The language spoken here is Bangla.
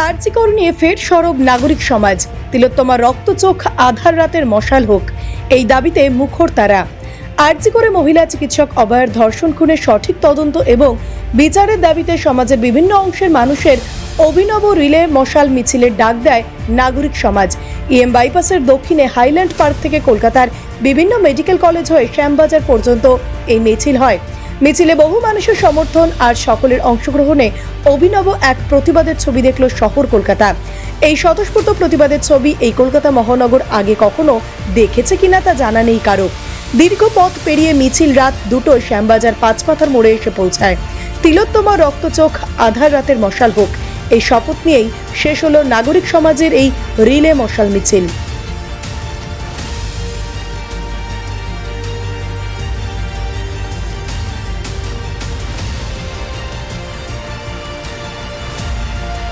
আরজি কর নিয়ে ফের সরব নাগরিক সমাজ। তিলোত্তমা রক্তচোখ আধার রাতের মশাল হোক, এই দাবিতে মুখর তারা। আরজি করে মহিলা চিকিৎসক অভয়ার ধর্ষণ খুনের সঠিক তদন্ত এবং বিচারের দাবিতে সমাজের বিভিন্ন অংশের মানুষের অভিনব রিলে মশাল মিছিলের ডাক দেয় নাগরিক সমাজ। ইএম বাইপাসের দক্ষিণে হাইল্যান্ড পার্ক থেকে কলকাতার বিভিন্ন মেডিকেল কলেজ হয়ে শ্যামবাজার পর্যন্ত এই মিছিল হয়। মিছিলে বহু মানুষের সমর্থন আর সকলের অংশগ্রহণে অভিনব এক প্রতিবাদের ছবি দেখল শহর কলকাতা। এই স্বতঃস্ফূর্ত প্রতিবাদের ছবি এই কলকাতা মহানগর আগে কখনো দেখেছে কিনা তা জানা নেই কারো। দীর্ঘ পথ পেরিয়ে মিছিল রাত 2টোয় শ্যামবাজার পাঁচমাথার মোড়ে এসে পৌঁছায়। তিলোত্তমা রক্তচোখ আধার রাতের মশাল হোক, এই শপথ নিয়েই শেষ হলো নাগরিক সমাজের এই রিলে মশাল মিছিল।